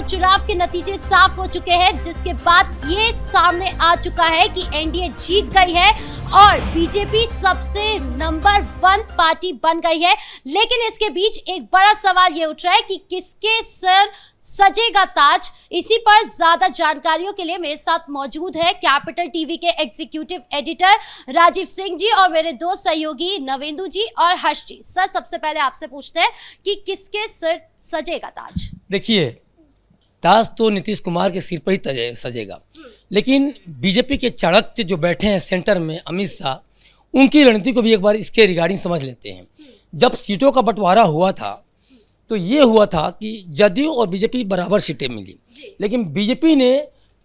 चुनाव के नतीजे साफ हो चुके हैं, जिसके बाद ये सामने आ चुका है कि एनडीए जीत गई है और बीजेपी सबसे नंबर 1 पार्टी बन गई है। लेकिन इसके बीच एक बड़ा सवाल ये उठ रहा है कि किसके सर सजेगा ताज। इसी पर ज्यादा जानकारियों के लिए मेरे साथ मौजूद है कैपिटल टीवी के एग्जीक्यूटिव एडिटर राजीव सिंह जी और मेरे दो सहयोगी नवेंदु जी और हर्ष जी। सर, सबसे पहले आपसे पूछते हैं कि किसके सर सजेगा ताज। देखिए, ताज तो नीतीश कुमार के सिर पर ही सजेगा, लेकिन बीजेपी के चाणक्य जो बैठे हैं सेंटर में, अमित शाह, उनकी रणनीति को भी एक बार इसके रिगार्डिंग समझ लेते हैं। जब सीटों का बंटवारा हुआ था तो ये हुआ था कि जदयू और बीजेपी बराबर सीटें मिली, लेकिन बीजेपी ने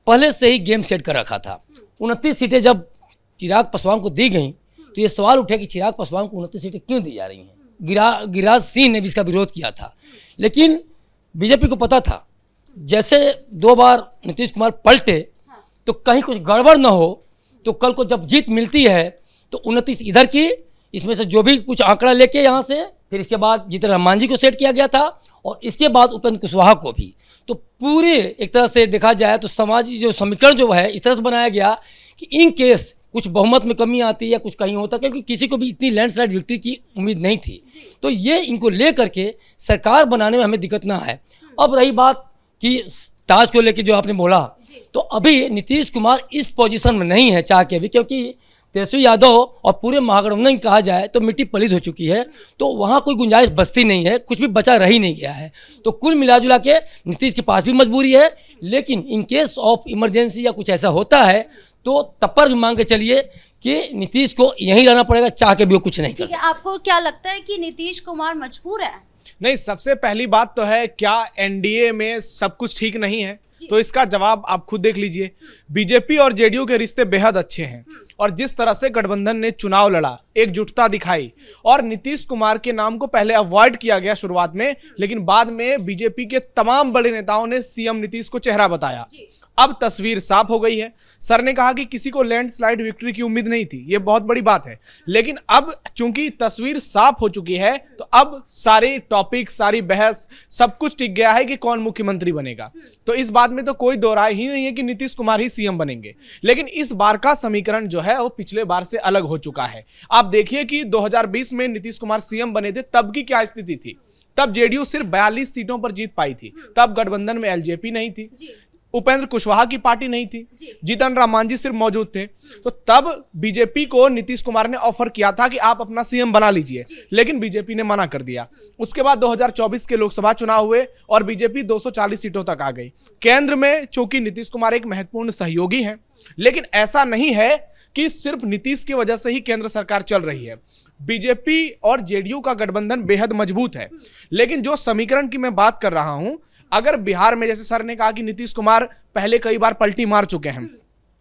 पहले से ही गेम सेट कर रखा था। 29 सीटें जब चिराग पासवान को दी गई तो ये सवाल उठा कि चिराग पासवान को 29 सीटें क्यों दी जा रही हैं। गिरिराज सिंह ने भी इसका विरोध किया था, लेकिन बीजेपी को पता था जैसे 2 बार नीतीश कुमार पलटे तो कहीं कुछ गड़बड़ न हो, तो कल को जब जीत मिलती है तो 29 इधर की, इसमें से जो भी कुछ आंकड़ा लेके यहाँ से, फिर इसके बाद जीतन राम मांझी को सेट किया गया था और इसके बाद उपेंद्र कुशवाहा को भी। तो पूरे एक तरह से देखा जाए तो समाजी जो समीकरण जो है इस तरह से बनाया गया कि इन केस कुछ बहुमत में कमी आती है या कुछ कहीं होता, क्योंकि किसी को भी इतनी लैंडस्लाइड विक्ट्री की उम्मीद नहीं थी। तो ये इनको ले करके सरकार बनाने में हमें दिक्कत ना है। अब रही बात कि ताज को लेके जो आपने बोला, तो अभी नीतीश कुमार इस पोजीशन में नहीं है चाह के भी, क्योंकि तेजस्वी यादव और पूरे महागठबंधन कहा जाए तो मिट्टी पलीद हो चुकी है, तो वहाँ कोई गुंजाइश बचती नहीं है, कुछ भी बचा रह ही नहीं गया है। तो कुल मिलाजुला के नीतीश के पास भी मजबूरी है, लेकिन इन केस ऑफ इमरजेंसी या कुछ ऐसा होता है तो तब पर भी मान के चलिए कि नीतीश को यहीं रहना पड़ेगा, चाह के भी वो कुछ नहीं कर सकते। आपको क्या लगता है कि नीतीश कुमार मजबूर है? नहीं, सबसे पहली बात तो है, क्या एनडीए में सब कुछ ठीक नहीं है? तो इसका जवाब आप खुद देख लीजिए। बीजेपी और जेडीयू के रिश्ते बेहद अच्छे हैं और जिस तरह से गठबंधन ने चुनाव लड़ा, एकजुटता दिखाई और नीतीश कुमार के नाम को पहले अवॉइड किया गया शुरुआत में, लेकिन बाद में बीजेपी के तमाम बड़े नेताओं ने सीएम नीतीश को चेहरा बताया। अब तस्वीर साफ हो गई है। सर ने कहा कि किसी को लैंडस्लाइड विक्ट्री की उम्मीद नहीं थी, ये बहुत बड़ी बात है, लेकिन अब चूंकि तस्वीर साफ हो चुकी है तो अब सारे टॉपिक, सारी बहस, सब कुछ टिक गया है कि कौन मुख्यमंत्री बनेगा। तो इस बात में तो कोई दो राय ही नहीं है कि नीतीश कुमार ही सीएम बनेंगे, लेकिन इस बार का समीकरण जो है वो पिछले बार से अलग हो चुका है। आप देखिए कि 2020 में नीतीश कुमार सीएम बने थे, तब की क्या स्थिति थी। तब जेडीयू सिर्फ 42 सीटों पर जीत पाई थी, तब गठबंधन में एलजेपी नहीं थी, उपेंद्र कुशवाहा की पार्टी नहीं थी, जीतन राम मांझी सिर्फ मौजूद थे। तो तब बीजेपी को नीतीश कुमार ने ऑफर किया था कि आप अपना सीएम बना लीजिए, लेकिन बीजेपी ने मना कर दिया। उसके बाद 2024 के लोकसभा चुनाव हुए और बीजेपी 240 सीटों तक आ गई। केंद्र में चूंकि नीतीश कुमार एक महत्वपूर्ण सहयोगी हैं, लेकिन ऐसा नहीं है कि सिर्फ नीतीश की वजह से ही केंद्र सरकार चल रही है। बीजेपी और जेडीयू का गठबंधन बेहद मजबूत है, लेकिन जो समीकरण की मैं बात कर रहा हूं, अगर बिहार में जैसे सर ने कहा कि नीतीश कुमार पहले कई बार पलटी मार चुके हैं,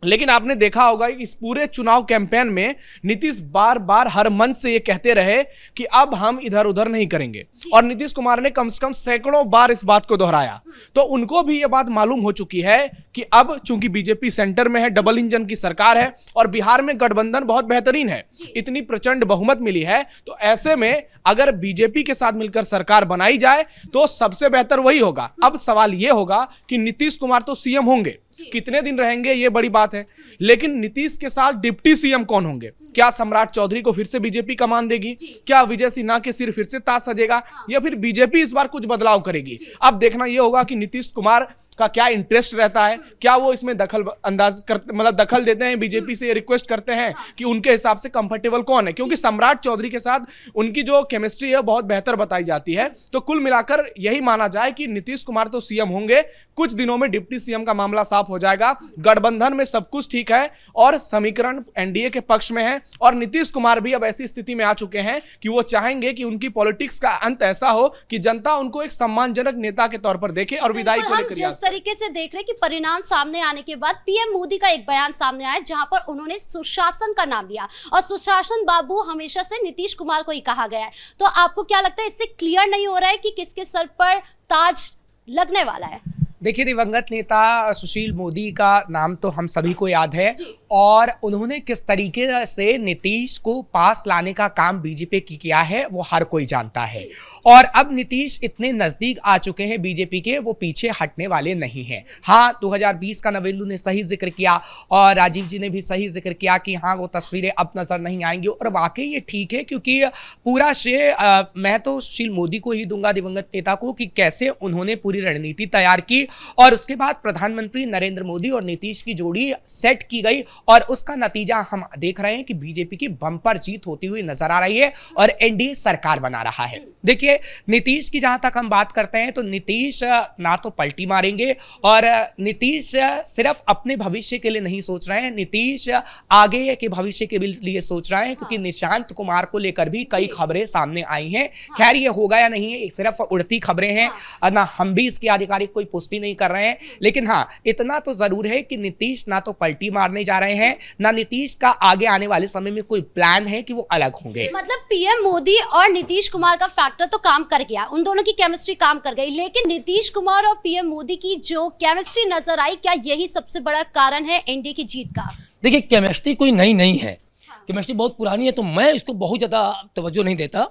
लेकिन आपने देखा होगा कि इस पूरे चुनाव कैंपेन में नीतीश बार बार हर मंच से ये कहते रहे कि अब हम इधर उधर नहीं करेंगे, और नीतीश कुमार ने कम से कम सैकड़ों बार इस बात को दोहराया। तो उनको भी ये बात मालूम हो चुकी है कि अब चूंकि बीजेपी सेंटर में है, डबल इंजन की सरकार है और बिहार में गठबंधन बहुत बेहतरीन है, इतनी प्रचंड बहुमत मिली है, तो ऐसे में अगर बीजेपी के साथ मिलकर सरकार बनाई जाए तो सबसे बेहतर वही होगा। अब सवाल ये होगा कि नीतीश कुमार तो सीएम होंगे, कितने दिन रहेंगे ये बड़ी बात है, लेकिन नीतीश के साथ डिप्टी सीएम कौन होंगे? क्या सम्राट चौधरी को फिर से बीजेपी कमान देगी? क्या विजय सिन्हा के सिर फिर से ताज सजेगा, या फिर बीजेपी इस बार कुछ बदलाव करेगी? अब देखना यह होगा कि नीतीश कुमार का क्या इंटरेस्ट रहता है, क्या वो इसमें दखल देते हैं, बीजेपी से रिक्वेस्ट करते हैं कि उनके हिसाब से कंफर्टेबल कौन है, क्योंकि सम्राट चौधरी के साथ उनकी जो केमिस्ट्री है बहुत बेहतर बताई जाती है। तो कुल मिलाकर यही माना जाए कि नीतीश कुमार तो सीएम होंगे, कुछ दिनों में डिप्टी सीएम का मामला साफ हो जाएगा। गठबंधन में सब कुछ ठीक है और समीकरण एनडीए के पक्ष में है, और नीतीश कुमार भी अब ऐसी स्थिति में आ चुके हैं कि वो चाहेंगे कि उनकी पॉलिटिक्स का अंत ऐसा हो कि जनता उनको एक सम्मानजनक नेता के तौर पर देखे और विदाई को लेकर तरीके से देख रहे कि परिणाम सामने आने के बाद पीएम मोदी का एक बयान सामने आया जहां पर उन्होंने सुशासन का नाम लिया, और सुशासन बाबू हमेशा से नीतीश कुमार को ही कहा गया है। तो आपको क्या लगता है, इससे क्लियर नहीं हो रहा है कि किसके सर पर ताज लगने वाला है? देखिए, दिवंगत नेता सुशील मोदी का नाम तो हम सभी को याद है, और उन्होंने किस तरीके से नीतीश को पास लाने का काम बीजेपी की किया है वो हर कोई जानता है। और अब नीतीश इतने नजदीक आ चुके हैं बीजेपी के, वो पीछे हटने वाले नहीं हैं। हाँ, 2020 का नवेंदु ने सही जिक्र किया और राजीव जी ने भी सही जिक्र किया कि हाँ वो तस्वीरें अब नजर नहीं आएंगी, और वाकई ये ठीक है, क्योंकि पूरा श्रेय मैं तो सुशील मोदी को ही दूंगा, दिवंगत नेता को, कि कैसे उन्होंने पूरी रणनीति तैयार की और उसके बाद प्रधानमंत्री नरेंद्र मोदी और नीतीश की जोड़ी सेट की गई, और उसका नतीजा हम देख रहे हैं कि बीजेपी की बम्पर जीत होती हुई नजर आ रही है और एनडीए सरकार बना रहा है। देखिए, नीतीश की जहां तक हम बात करते हैं तो नीतीश ना तो पलटी मारेंगे, और नीतीश सिर्फ अपने भविष्य के लिए नहीं सोच रहे हैं, नीतीश आगे के भविष्य के लिए सोच रहे हैं, क्योंकि निशांत कुमार को लेकर भी कई खबरें सामने आई हैं। खैर, ये होगा या नहीं है सिर्फ उड़ती खबरें हैं, ना हम भी इसकी आधिकारिक कोई पुष्टि नहीं कर रहे हैं, लेकिन हाँ इतना तो जरूर है कि नीतीश ना तो पलटी मारने जा रहे हैं, ना नीतीश का आगे आने वाले समय में कोई प्लान है कि वो अलग होंगे। मतलब पीएम मोदी और नीतीश कुमार का फैक्टर तो काम कर गया, उन दोनों की केमिस्ट्री काम कर गई, लेकिन नीतीश कुमार और पीएम मोदी की जो केमिस्ट्री नजर आई, क्या यही सबसे बड़ा कारण है एनडीए की जीत का? देखिए, केमिस्ट्री कोई नई नहीं है, केमिस्ट्री बहुत पुरानी है, तो मैं इसको बहुत ज़्यादा तवज्जो नहीं देता।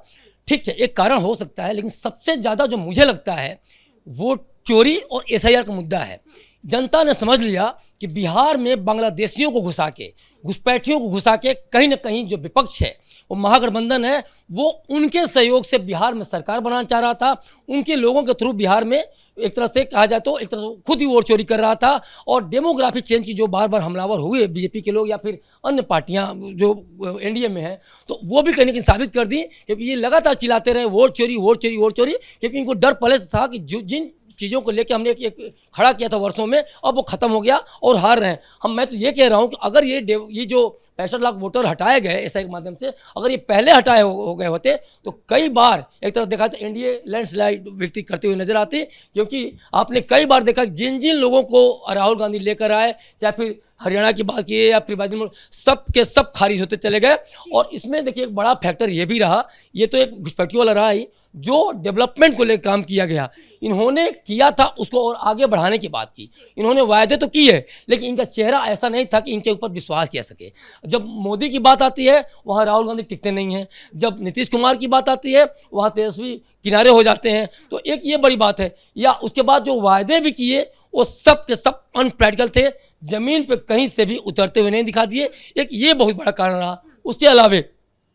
ठीक है, एक कारण हो सकता है, लेकिन सबसे ज़्यादा जो मुझे लगता है वो चोरी और एसआईआर का मुद्दा है। जनता ने समझ लिया कि बिहार में बांग्लादेशियों को घुसा के, घुसपैठियों को घुसा के कहीं ना कहीं जो विपक्ष है, वो महागठबंधन है, वो उनके सहयोग से बिहार में सरकार बनाना चाह रहा था, उनके लोगों के थ्रू बिहार में एक तरह से कहा जाए तो एक तरह से खुद ही वोट चोरी कर रहा था। और डेमोग्राफी चेंज की जो बार बार हमलावर हुए बीजेपी के लोग या फिर अन्य पार्टियां जो एनडीए में हैं, तो वो भी कहीं ना कहीं साबित कर दी, क्योंकि ये लगातार चिल्लाते रहे वोट चोरी वोट चोरी वोट चोरी, क्योंकि इनको डर पहले से था कि जिन चीज़ों को लेकर हमने एक खड़ा किया था वर्षों में, अब वो खत्म हो गया और हार रहे हैं। मैं तो ये कह रहा हूँ कि अगर ये जो 65 लाख वोटर हटाए गए एसआई के माध्यम से, अगर ये पहले हटाए हो गए होते तो कई बार एक तरफ देखा तो एनडीए लैंडस्लाइड व्यक्ति करते हुए नजर आती, क्योंकि आपने कई बार देखा जिन जिन लोगों को राहुल गांधी लेकर आए, चाहे फिर हरियाणा की बात की या फिर सब के सब खारिज होते चले गए। और इसमें देखिए एक बड़ा फैक्टर ये भी रहा, ये तो एक घुसपैठियों वाला रहा ही, जो डेवलपमेंट को लेकर काम किया गया, इन्होंने किया था उसको और आगे बढ़ाने की बात की, इन्होंने वायदे तो किए, लेकिन इनका चेहरा ऐसा नहीं था कि इनके ऊपर विश्वास किया सके। जब मोदी की बात आती है वहाँ राहुल गांधी टिकते नहीं हैं, जब नीतीश कुमार की बात आती है वहाँ तेजस्वी किनारे हो जाते हैं, तो एक ये बड़ी बात है। या उसके बाद जो वायदे भी किए वो सब के सब अनप्रैक्टिकल थे, जमीन पे कहीं से भी उतरते हुए नहीं दिखा दिए, एक ये बहुत बड़ा कारण रहा। उसके अलावे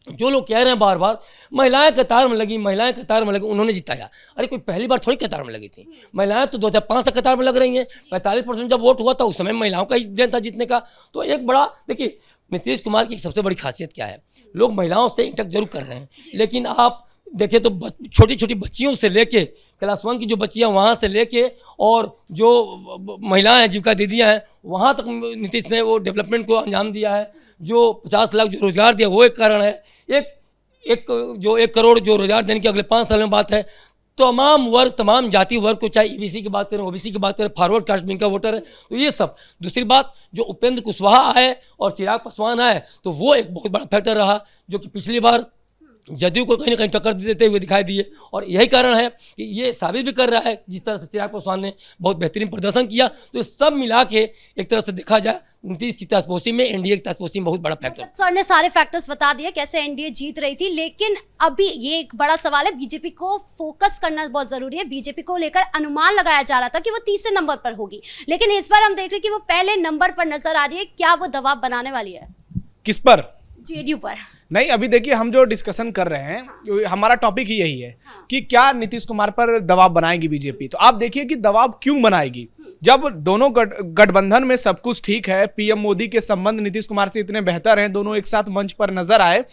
जो लोग कह रहे हैं बार बार महिलाएं कतार में लगी, महिलाएं कतार में लगी, उन्होंने जिताया, अरे कोई पहली बार थोड़ी कतार में लगी थी, महिलाएं तो 2005 से कतार में लग रही हैं। 45% जब वोट हुआ था उस समय महिलाओं का ही दिन था जीतने का। तो एक बड़ा देखिए, नीतीश कुमार की सबसे बड़ी खासियत क्या है, लोग महिलाओं से इंटरेक्ट जरूर कर रहे हैं, लेकिन आप देखिए तो छोटी छोटी बच्चियों से लेके क्लास 1 की जो बच्चियां वहाँ से लेके और जो महिलाएं हैं, जीविका दीदियां हैं, वहाँ तक नीतीश ने वो डेवलपमेंट को अंजाम दिया है। जो 50 लाख जो रोजगार दिया वो एक कारण है, एक 1 करोड़ जो रोजगार देने की अगले 5 साल में बात है। तमाम वर्ग, तमाम जाति वर्ग को, चाहे ईबीसी की बात करें, ओबीसी की बात करें, फॉरवर्ड कास्ट में का वोटर है, तो ये सब। दूसरी बात, जो उपेंद्र कुशवाहा आए और चिराग पासवान आए, तो वो एक बहुत बड़ा फैक्टर रहा, जो कि पिछली बार जदयू को कहीं ना कहीं टक्कर देते हुए दिखाई दिए। और यही कारण है कि ये साबित भी कर रहा है, जिस तरह से चिराग पासवान ने बहुत बेहतरीन प्रदर्शन किया, तो सब मिला के एक तरह से देखा जाए नीतीश की ताजपोशी में, एनडीए की ताजपोशी में बहुत बड़ा फैक्टर। सर ने सारे फैक्टर्स बता दिए कैसे एनडीए जीत रही थी, लेकिन अभी ये एक बड़ा सवाल है, बीजेपी को फोकस करना बहुत जरूरी है। बीजेपी को लेकर अनुमान लगाया जा रहा था कि वो तीसरे नंबर पर होगी, लेकिन इस बार हम देख रहे हैं कि वो पहले नंबर पर नजर आ रही है। क्या वो दबाव बनाने वाली है? किस पर? जेडीयू पर। नहीं, अभी देखिए हम जो डिस्कशन कर रहे हैं, हमारा टॉपिक ही यही है कि क्या नीतीश कुमार पर दबाव बनाएगी बीजेपी। तो आप देखिए कि दबाव क्यों बनाएगी, जब दोनों गठबंधन में सब कुछ ठीक है, पीएम मोदी के संबंध नीतीश कुमार से इतने बेहतर हैं, दोनों एक साथ मंच पर नजर आए,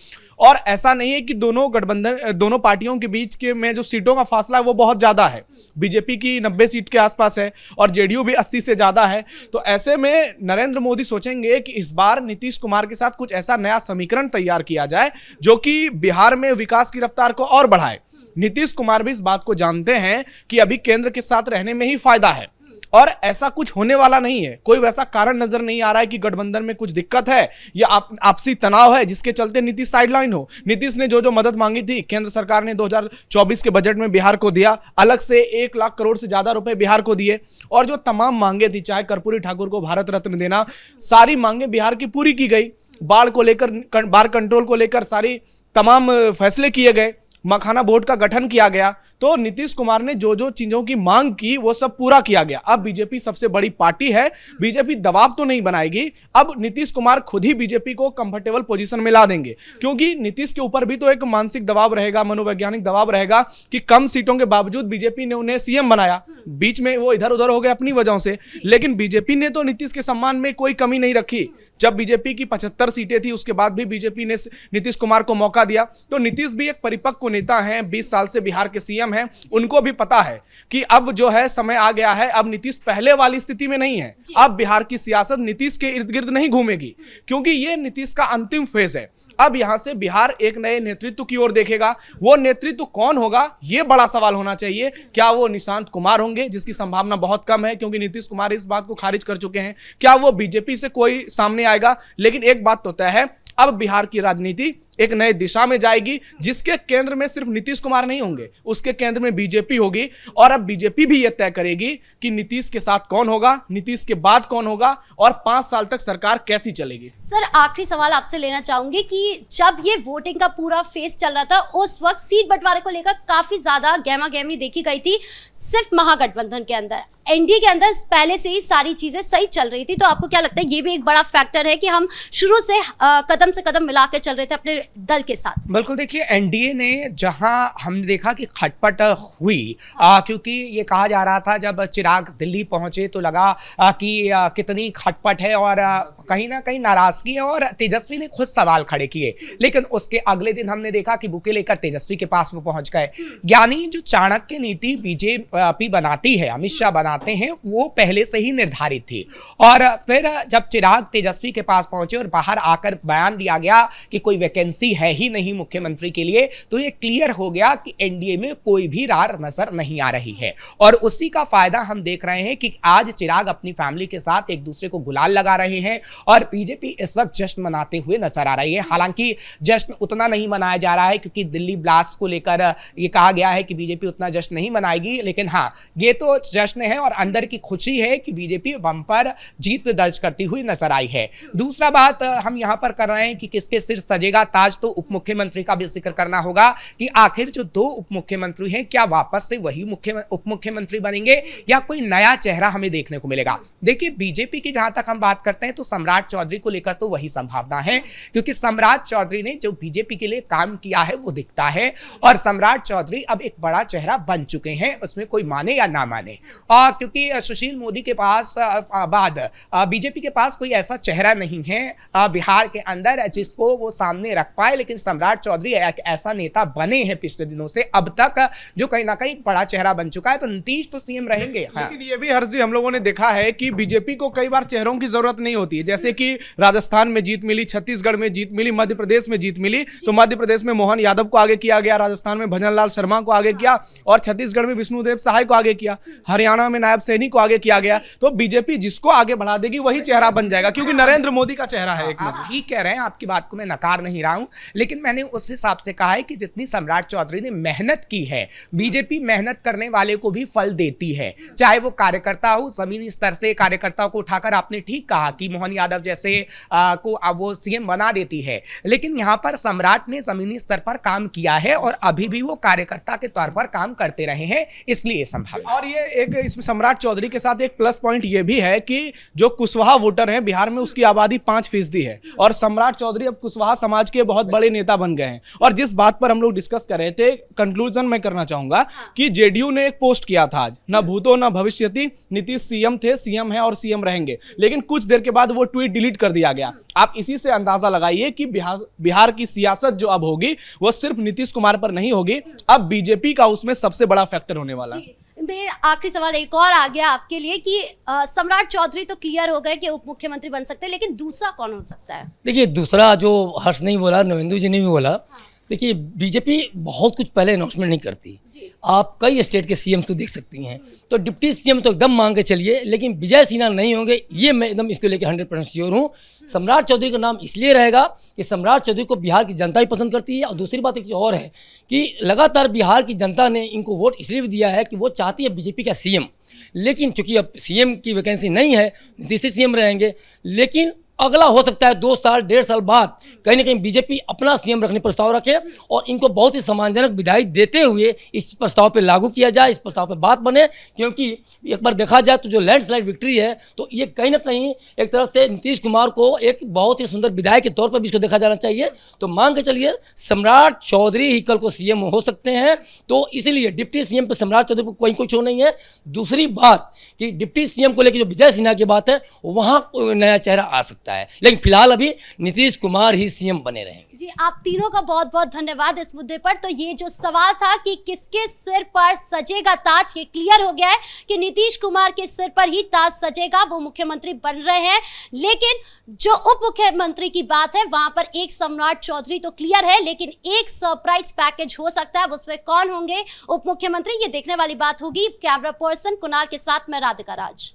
और ऐसा नहीं है कि दोनों पार्टियों के बीच के में जो सीटों का फासला है वो बहुत ज्यादा है, बीजेपी की 90 सीट के आसपास है और जेडीयू भी 80 से ज्यादा है। तो ऐसे में नरेंद्र मोदी सोचेंगे कि इस बार नीतीश कुमार के साथ कुछ ऐसा नया समीकरण तैयार किया जाए जो कि बिहार में विकास की रफ्तार को और बढ़ाए। नीतीश कुमार भी इस बात को जानते हैं कि अभी केंद्र के साथ रहने में ही फायदा है, और ऐसा कुछ होने वाला नहीं है। कोई वैसा कारण नजर नहीं आ रहा है कि गठबंधन में कुछ दिक्कत है या आपसी तनाव है जिसके चलते नीतीश साइडलाइन हो। नीतीश ने जो मदद मांगी थी, केंद्र सरकार ने 2024 के बजट में बिहार को दिया, अलग से 1 लाख करोड़ से ज्यादा रुपए बिहार को दिए, और जो तमाम मांगे थी, चाहे कर्पूरी ठाकुर को भारत रत्न देना, सारी मांगे बिहार की पूरी की गई। बाढ़ को लेकर, बाढ़ कंट्रोल को लेकर सारी तमाम फैसले किए गए। मखाना बोर्ड का गठन किया गया, तो नीतीश कुमार ने जो जो चीजों की मांग की वो सब पूरा किया गया। अब बीजेपी सबसे बड़ी पार्टी है, बीजेपी दबाव तो नहीं बनाएगी, अब नीतीश कुमार खुद ही बीजेपी को कंफर्टेबल पोजीशन में ला देंगे, क्योंकि नीतीश के ऊपर भी तो एक मानसिक दबाव रहेगा, मनोवैज्ञानिक दबाव रहेगा कि कम सीटों के बावजूद बीजेपी ने उन्हें सीएम बनाया। बीच में वो इधर उधर हो गए अपनी वजहों से, लेकिन बीजेपी ने तो नीतीश के सम्मान में कोई कमी नहीं रखी। जब बीजेपी की 75 सीटें थी उसके बाद भी बीजेपी ने नीतीश कुमार को मौका दिया। तो नीतीश भी एक परिपक्व नेता हैं, 20 साल से बिहार के सीएम हैं, उनको भी पता है कि अब जो है समय आ गया है, अब नीतीश पहले वाली स्थिति में नहीं है। अब बिहार की सियासत नीतीश के इर्द गिर्द नहीं घूमेगी, क्योंकि ये नीतीश का अंतिम फेज है। अब यहां से बिहार एक नए नेतृत्व की ओर देखेगा। वो नेतृत्व कौन होगा, ये बड़ा सवाल होना चाहिए। क्या वो निशांत कुमार होंगे, जिसकी संभावना बहुत कम है, क्योंकि नीतीश कुमार इस बात को खारिज कर चुके हैं। क्या वो बीजेपी से कोई सामने आएगा? लेकिन एक बात तो तय है, अब बिहार की राजनीति एक नए दिशा में जाएगी, जिसके केंद्र में सिर्फ नीतीश कुमार नहीं होंगे, उसके केंद्र में बीजेपी होगी। और अब बीजेपी भी यह तय करेगी कि नीतीश के साथ कौन होगा, नीतीश के बाद कौन होगा, और 5 साल तक सरकार कैसी चलेगी। सर, आखिरी सवाल आपसे लेना चाहूंगी कि जब ये वोटिंग का पूरा फेज चल रहा था, उस वक्त सीट बंटवारे को लेकर काफी ज्यादा गहमा गहमी देखी गई थी सिर्फ महागठबंधन के अंदर। एनडीए के अंदर पहले से ही सारी चीजें सही चल रही थी, तो आपको क्या लगता है ये भी एक बड़ा फैक्टर है कि हम शुरू से कदम से कदम मिलाकर चल रहे थे अपने दल के साथ? बिल्कुल, देखिए एनडीए ने जहां हमने देखा कि खटपट हुई, क्योंकि ये कहा जा रहा था जब चिराग दिल्ली पहुंचे तो लगा कि कितनी खटपट है और कहीं ना कहीं नाराजगी है, और तेजस्वी ने खुद सवाल खड़े किए। लेकिन उसके अगले दिन हमने देखा कि बुके लेकर तेजस्वी के पास वो पहुंच गए। यानी जो चाणक्य नीति बीजेपी बनाती है, अमित शाह बनाते हैं, वो पहले से ही निर्धारित थी। और फिर जब चिराग तेजस्वी के पास पहुंचे और बाहर आकर बयान दिया गया कि कोई वैकेंसी है ही नहीं मुख्यमंत्री के लिए, तो ये क्लियर हो गया कि एनडीए में कोई भी रार नजर नहीं आ रही है। और उसी का फायदा हम देख रहे हैं कि आज चिराग अपनी फैमिली के साथ एक दूसरे को गुलाल लगा रहे हैं, और बीजेपी इस वक्त जश्न मनाते हुए नजर आ रही है। हालांकि जश्न उतना नहीं मनाया जा रहा है, क्योंकि दिल्ली ब्लास्ट को लेकर ये कहा गया है कि बीजेपी उतना जश्न नहीं मनाएगी, लेकिन हाँ, ये तो जश्न है और अंदर की खुशी है कि बीजेपी बम्पर जीत दर्ज करती हुई नजर आई है। दूसरा बात हम यहां पर कर रहे हैं कि किसके सिर सजेगा ताज, तो उप मुख्यमंत्री का भी जिक्र करना होगा कि आखिर जो 2 उप मुख्यमंत्री हैं, क्या वापस से वही उप मुख्यमंत्री बनेंगे या कोई नया चेहरा हमें देखने को मिलेगा। देखिए, बीजेपी की जहां तक हम बात करते हैं तो सम्राट चौधरी को लेकर तो वही संभावना है, क्योंकि सम्राट चौधरी ने जो बीजेपी के लिए काम किया है वो दिखता है, और सम्राट चौधरी अब एक बड़ा चेहरा बन चुके हैं, उसमें कोई माने या ना माने। क्योंकि सुशील मोदी के पास बाद बीजेपी के पास कोई ऐसा चेहरा नहीं है बिहार के अंदर जिसको वो सामने रख पाए, लेकिन सम्राट चौधरी एक ऐसा नेता बने हैं पिछले दिनों से अब तक, जो कहीं ना कहीं बड़ा चेहरा बन चुका है। तो नीतीश तो सीएम रहेंगे। हाँ। लेकिन ये भी हर्जी हम लोगों ने देखा है कि बीजेपी को कई बार चेहरों की जरूरत नहीं होती है। जैसे कि राजस्थान में जीत मिली, छत्तीसगढ़ में जीत मिली, मध्य प्रदेश में जीत मिली, तो मध्य प्रदेश में मोहन यादव को आगे किया गया, राजस्थान में भजन लाल शर्मा को आगे किया, और छत्तीसगढ़ में विष्णुदेव सहाय को आगे किया, हरियाणा में नायब सैनी को आगे किया गया। तो बीजेपी जिसको आगे बढ़ा देगी वही चेहरा बन जाएगा, क्योंकि नरेंद्र मोदी का चेहरा है। आप ठीक कह रहे हैं, आपकी बात को मैं नकार नहीं रहा हूं, लेकिन मैंने उस हिसाब से कहा है कि जितनी सम्राट चौधरी ने मेहनत की है, बीजेपी मेहनत करने वाले को भी फल देती है, चाहे वो कार्यकर्ता हो, जमीनी स्तर से कार्यकर्ताओं को उठाकर आपने ठीक कहा कि मोहन यादव जैसे को वो सीएम बना देती है, लेकिन यहां पर सम्राट ने जमीनी स्तर पर काम किया है और अभी भी वो कार्यकर्ता के तौर पर काम करते रहे हैं, इसलिए संभव। और ये एक इसमें सम्राट चौधरी के साथ एक प्लस पॉइंट ये भी है कि जो कुशवाहा वोटर है बिहार में, उसकी आबादी 5% है, और सम्राट चौधरी अब कुशवाहा समाज के बहुत बड़े नेता बन गए हैं। और जिस बात पर हम लोग डिस्कस कर रहे थे, कंक्लूजन मैं करना चाहूंगा कि जेडीयू ने एक पोस्ट किया था आज, न भूतो न भविष्यति, नीतीश सीएम थे, सीएम है और सीएम रहेंगे, लेकिन कुछ देर के बाद वो ट्वीट डिलीट कर दिया गया। आप इसी से अंदाजा लगाइए कि बिहार की सियासत जो अब होगी वो सिर्फ नीतीश कुमार पर नहीं होगी, अब बीजेपी का उसमें सबसे बड़ा फैक्टर होने वाला है। मेरा आखिरी सवाल एक और आ गया आपके लिए कि सम्राट चौधरी तो क्लियर हो गए कि उप मुख्यमंत्री बन सकते हैं, लेकिन दूसरा कौन हो सकता है? देखिए, दूसरा जो हर्ष नहीं बोला, नवेंदु जी ने भी बोला, देखिए बीजेपी बहुत कुछ पहले अनाउंसमेंट नहीं करती। आप कई स्टेट के सीएम को देख सकती हैं, तो डिप्टी सीएम तो एकदम मांग के चलिए, लेकिन विजय सिन्हा नहीं होंगे, ये मैं एकदम इसको लेकर 100% श्योर हूँ। सम्राट चौधरी का नाम इसलिए रहेगा कि सम्राट चौधरी को बिहार की जनता ही पसंद करती है, और दूसरी बात एक और है कि लगातार बिहार की जनता ने इनको वोट इसलिए भी दिया है कि वो चाहती है बीजेपी का सीएम, लेकिन चूंकि अब सीएम की वैकेंसी नहीं है, नीतीश सीएम रहेंगे, लेकिन अगला हो सकता है 2 साल 1.5 साल बाद कहीं ना कहीं बीजेपी अपना सीएम रखने प्रस्ताव रखे और इनको बहुत ही सम्मानजनक विदाई देते हुए इस प्रस्ताव पे लागू किया जाए, इस प्रस्ताव पे बात बने। क्योंकि एक बार देखा जाए तो जो लैंडस्लाइड विक्ट्री है तो ये कहीं ना कहीं एक तरह से नीतीश कुमार को एक बहुत ही सुंदर विदाई के तौर पर भी इसको देखा जाना चाहिए। तो मान के चलिए सम्राट चौधरी ही कल को सीएम हो सकते हैं, तो इसीलिए डिप्टी सीएम पे सम्राट चौधरी को कोई कुछ नहीं है। दूसरी बात कि डिप्टी सीएम को लेकर जो विजय सिन्हा की बात है वहाँ कोई नया चेहरा आ सकता है, लेकिन फिलहाल अभी नीतीश कुमार ही सीएम बने रहेंगे। जी, आप तीनों का बहुत बहुत धन्यवाद इस मुद्दे पर। तो ये जो सवाल था कि किसके सिर पर सजेगा ताज, ये क्लियर हो गया है कि नीतीश कुमार के सिर पर ही ताज सजेगा, वो मुख्यमंत्री बन रहे हैं। लेकिन जो उप मुख्यमंत्री की बात है वहां पर एक सम्राट चौधरी तो क्लियर है, लेकिन एक सरप्राइज पैकेज हो सकता है, उसमें कौन होंगे उप मुख्यमंत्री, ये देखने वाली बात होगी। कैमरा पर्सन कुणाल के साथ मैं राधिका राज।